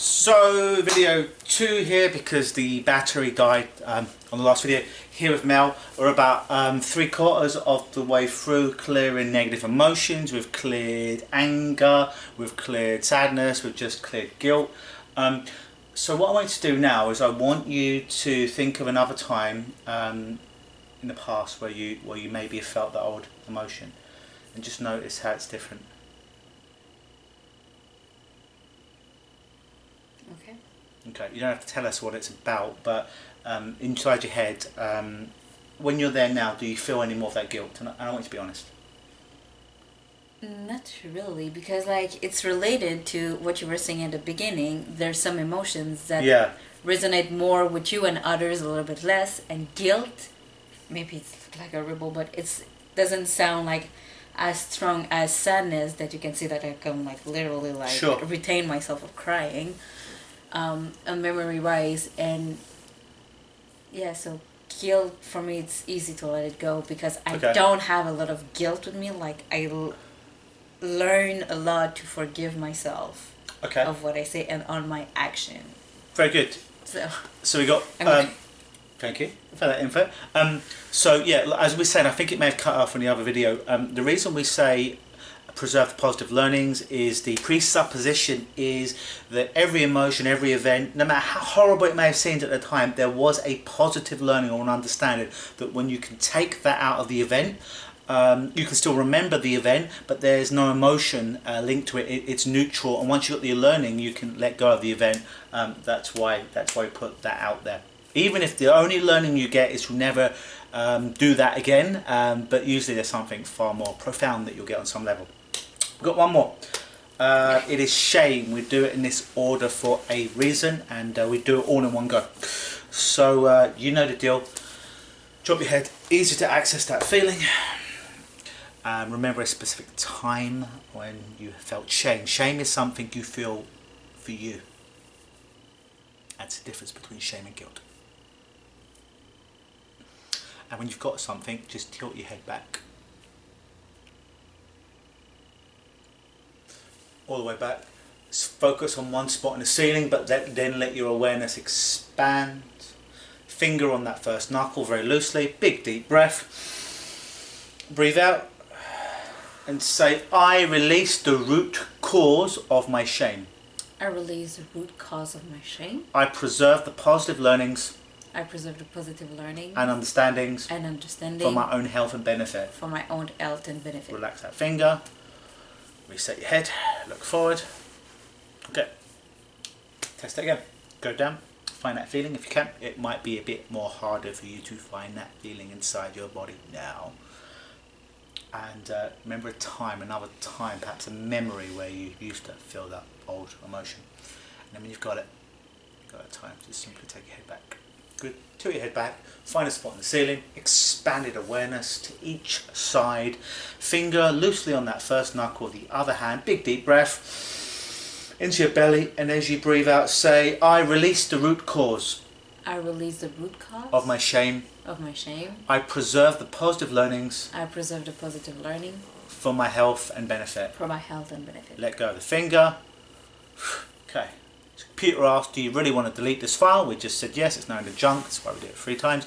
So video 2 here because the battery died on the last video. Here with Mel, we're about 3/4 of the way through clearing negative emotions. We've cleared anger, we've cleared sadness, we've just cleared guilt. So what I want you to do now is I want you to think of another time in the past where you maybe have felt that old emotion, and just notice how it's different. Okay. Okay, you don't have to tell us what it's about, but inside your head, when you're there now, do you feel any more of that guilt? And I want you to be honest. Not really, because like it's related to what you were saying at the beginning. There's some emotions that resonate more with you and others a little bit less, and guilt, maybe it's like a rebel, but it doesn't sound like as strong as sadness that you can see that I can like literally like retain myself of crying. A memory wise, and yeah, so guilt for me, it's easy to let it go because I don't have a lot of guilt with me. Like I learn a lot to forgive myself of what I say and on my action. Very good. So we got thank you for that info. So yeah, as we said, I think it may have cut off in the other video. The reason we say preserve the positive learnings is the presupposition is that every emotion, every event, no matter how horrible it may have seemed at the time, there was a positive learning or an understanding that when you can take that out of the event, you can still remember the event, but there's no emotion linked to it. It's neutral, and once you got the learning, you can let go of the event. That's why we put that out there. Even if the only learning you get is to never do that again, but usually there's something far more profound that you'll get on some level. We've got one more. It is shame. We do it in this order for a reason, and we do it all in one go. So you know the deal. Drop your head. Easy to access that feeling. Remember a specific time when you felt shame. Shame is something you feel for you. That's the difference between shame and guilt. And when you've got something, just tilt your head back. All the way back. Focus on one spot in the ceiling, but then let your awareness expand. Finger on that first knuckle very loosely. Big deep breath. Breathe out. And say, I release the root cause of my shame. I release the root cause of my shame. I preserve the positive learnings. I preserve the positive learnings. And understandings. For my own health and benefit. For my own health and benefit. Relax that finger. Reset your head. Look forward. Okay. Test it again. Go down. Find that feeling if you can. It might be a bit more harder for you to find that feeling inside your body now. And remember a time, another time, perhaps a memory where you used to feel that old emotion. And then when you've got it, time, just simply take your head back. Good. Tilt your head back, find a spot in the ceiling, expanded awareness to each side. Finger loosely on that first knuckle of the other hand. Big deep breath into your belly, and as you breathe out, say, I release the root cause. I release the root cause of my shame. Of my shame. I preserve the positive learnings. I preserve the positive learning. For my health and benefit. For my health and benefit. Let go of the finger. Okay. So computer asks, do you really want to delete this file? We just said yes, it's now in the junk. That's why we do it 3 times.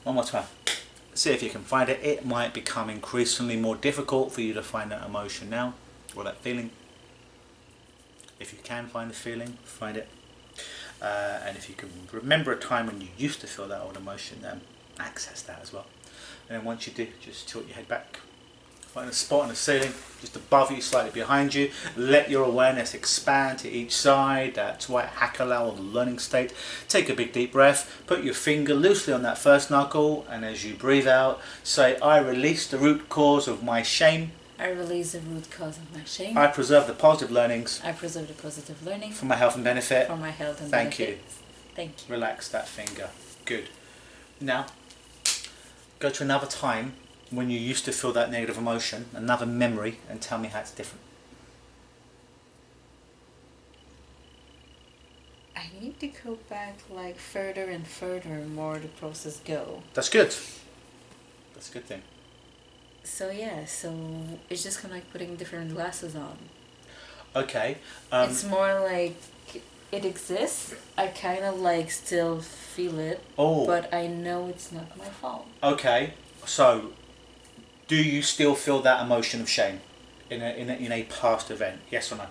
One more time. See if you can find it. It might become increasingly more difficult for you to find that emotion now, or that feeling. If you can find the feeling, find it. And if you can remember a time when you used to feel that old emotion, then access that as well. And then once you do, just tilt your head back. Find a spot on the ceiling, just above you, slightly behind you. Let your awareness expand to each side. That's white hakalau, or the learning state. Take a big deep breath. Put your finger loosely on that first knuckle, and as you breathe out, say, I release the root cause of my shame. I release the root cause of my shame. I preserve the positive learnings. I preserve the positive learning. For my health and benefit. For my health and benefit. Thank you. Thank you. Relax that finger. Good. Now, go to another time when you used to feel that negative emotion, another memory, and tell me how it's different. I need to go back like further and further more the process go. That's good. That's a good thing. So yeah, so it's just kind of like putting different glasses on. Okay. It's more like it exists. I kind of like still feel it, but I know it's not my fault. Okay, so do you still feel that emotion of shame in a past event? Yes or no?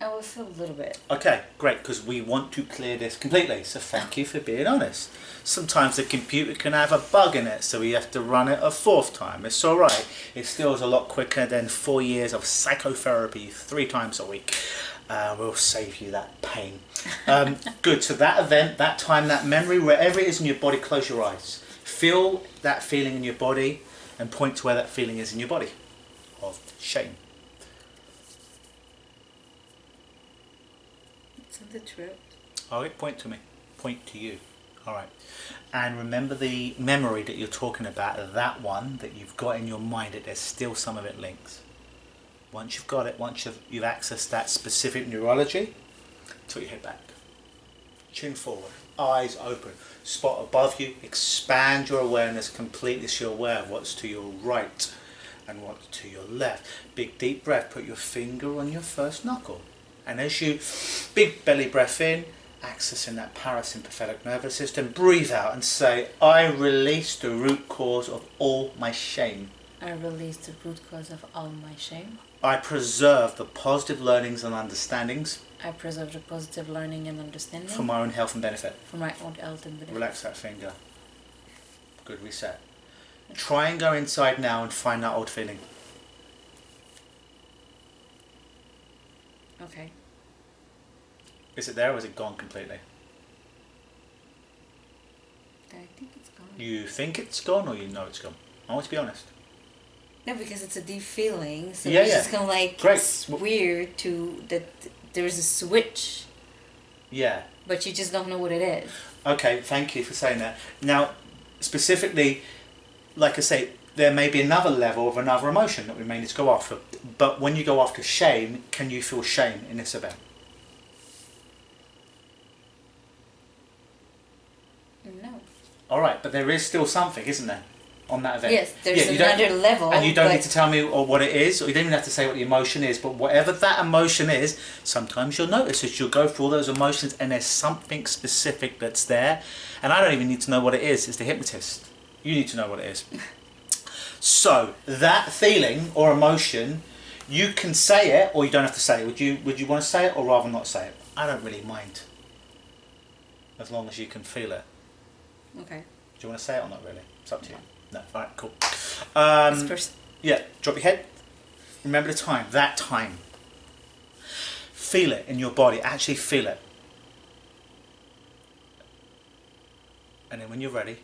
I will feel a little bit. Okay, great, because we want to clear this completely, so thank you for being honest. Sometimes the computer can have a bug in it, so we have to run it a 4th time. It's alright, it still is a lot quicker than 4 years of psychotherapy 3 times a week. We'll save you that pain. Good, so that event, that time, that memory, wherever it is in your body, close your eyes. Feel that feeling in your body and point to where that feeling is in your body of shame. The throat. Alright, point to me. Point to you. Alright. And remember the memory that you're talking about, that one that you've got in your mind, that there's still some of it links. Once you've got it, once you've accessed that specific neurology, tilt your head back. Chin forward. Eyes open. Spot above you. Expand your awareness completely so you're aware of what's to your right and what's to your left. Big deep breath. Put your finger on your first knuckle. And as you, big belly breath in, accessing that parasympathetic nervous system, breathe out and say, I release the root cause of all my shame. I release the root cause of all my shame. I preserve the positive learnings and understandings. I preserve the positive learning and understanding. For my own health and benefit. For my own health and benefit. Relax that finger. Good, reset. Try and go inside now and find that old feeling. Okay. Is it there or is it gone completely? I think it's gone. You think it's gone or you know it's gone? I want to be honest. No, because it's a deep feeling. So yeah, it's just kind of like, great. It's weird that there's a switch. Yeah. But you just don't know what it is. Okay, thank you for saying that. Now, specifically, like I say, there may be another level of another emotion that we may need to go after. But when you go after shame, can you feel shame in this event? No. Alright, but there is still something, isn't there, on that event? Yes, there's another level. And you don't need to tell me what it is, or you don't even have to say what the emotion is, but whatever that emotion is, sometimes you'll notice as you'll go through all those emotions and there's something specific that's there. And I don't even need to know what it is, it's the hypnotist. You need to know what it is. So, that feeling or emotion, you can say it or you don't have to say it. Would you want to say it or rather not say it? I don't really mind. As long as you can feel it. Okay. Do you want to say it or not really? It's up to you. No. Alright, cool. Yeah, drop your head. Remember the time, that time. Feel it in your body, actually feel it. And then when you're ready,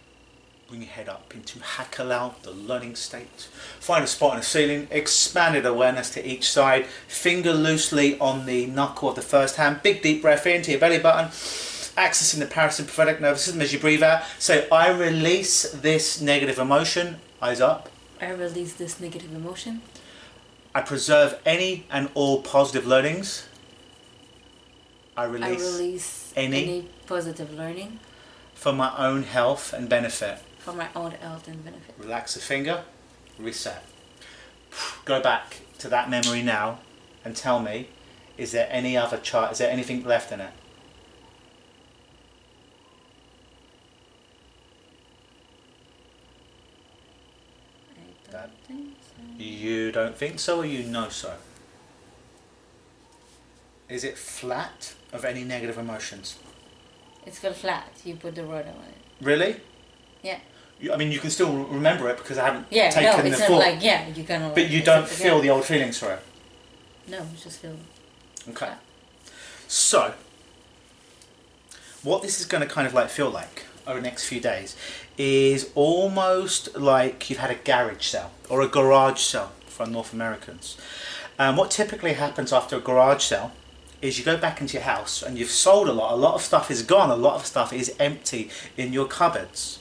bring your head up into Hakalau, the learning state. Find a spot on the ceiling, expanded awareness to each side, finger loosely on the knuckle of the first hand, big deep breath into your belly button, accessing the parasympathetic nervous system as you breathe out. Say, I release this negative emotion, eyes up. I release this negative emotion. I preserve any and all positive learnings. I release any positive learning. For my own health and benefit. For my own health and benefit. Relax the finger, reset. Go back to that memory now and tell me, is there any other chart, is there anything left in it? I don't think so. You don't think so or you know so? Is it flat of any negative emotions? It's fell flat. You put the word on it. Really? Yeah. I mean, you can still remember it because I haven't taken it's the not thought. like, you kind of like... But you don't feel the old feelings for it? No, you just feel... Okay. So, what this is going to kind of like feel like over the next few days is almost like you've had a garage sale or a garage sale for North Americans. What typically happens after a garage sale is you go back into your house and you've sold a lot of stuff is gone, a lot of stuff is empty in your cupboards.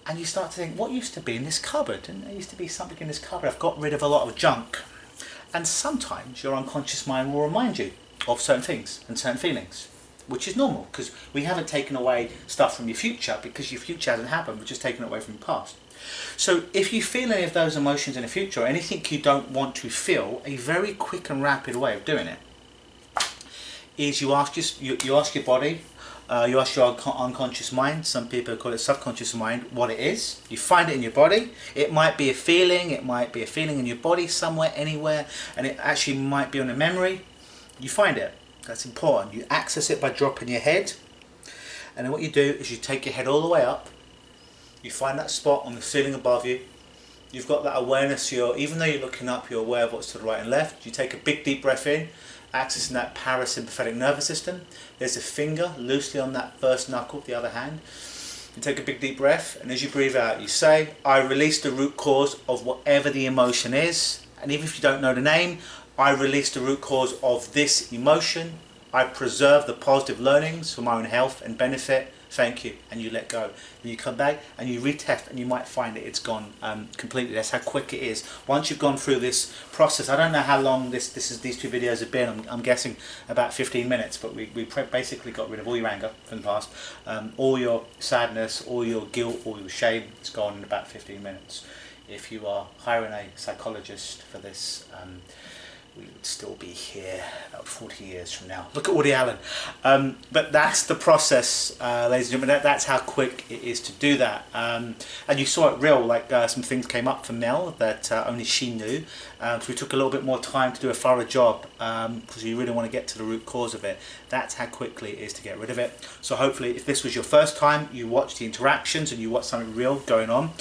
And you start to think, what used to be in this cupboard? And there used to be something in this cupboard. I've got rid of a lot of junk. And sometimes your unconscious mind will remind you of certain things and certain feelings, which is normal because we haven't taken away stuff from your future because your future hasn't happened, we've just taken it away from your past. So if you feel any of those emotions in the future, or anything you don't want to feel, a very quick and rapid way of doing it is you ask your body, you ask your unconscious mind, some people call it subconscious mind, what it is. You find it in your body. It might be a feeling, in your body somewhere, anywhere, and it actually might be on a memory. You find it. That's important. You access it by dropping your head, and then what you do is you take your head all the way up. You find that spot on the ceiling above you. You've got that awareness, even though you're looking up, you're aware of what's to the right and left. You take a big deep breath in, accessing that parasympathetic nervous system. There's a finger loosely on that first knuckle, the other hand. You take a big deep breath, and as you breathe out, you say, I release the root cause of whatever the emotion is. And even if you don't know the name, I release the root cause of this emotion. I preserve the positive learnings for my own health and benefit. Thank you. And you let go. And you come back and you retest, and you might find that it's gone completely. That's how quick it is. Once you've gone through this process, I don't know how long these two videos have been. I'm guessing about 15 minutes, but we basically got rid of all your anger from the past, all your sadness, all your guilt, all your shame. It's gone in about 15 minutes. If you are hiring a psychologist for this, we would still be here about 40 years from now. Look at Woody Allen. But that's the process, ladies and gentlemen. That's how quick it is to do that. And you saw it real, like some things came up for Mel that only she knew. So we took a little bit more time to do a thorough job because you really want to get to the root cause of it. That's how quickly it is to get rid of it. So hopefully, if this was your first time, you watched the interactions and you watched something real going on.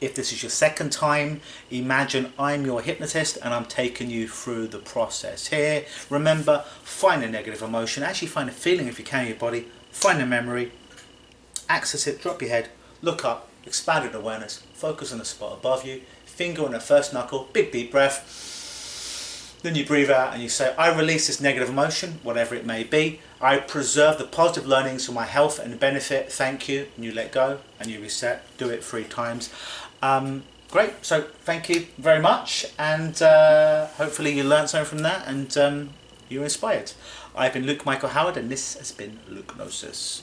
If this is your second time, imagine I'm your hypnotist and I'm taking you through the process here. Remember, find a negative emotion, actually find a feeling if you can in your body, find a memory, access it, drop your head, look up, expanded awareness, focus on the spot above you, finger on the first knuckle, big deep breath. Then you breathe out and you say, I release this negative emotion, whatever it may be. I preserve the positive learnings for my health and benefit. Thank you. And you let go and you reset. Do it 3 times. Great. So thank you very much. And hopefully you learned something from that and you're inspired. I've been Luke Michael Howard and this has been Hypnosis.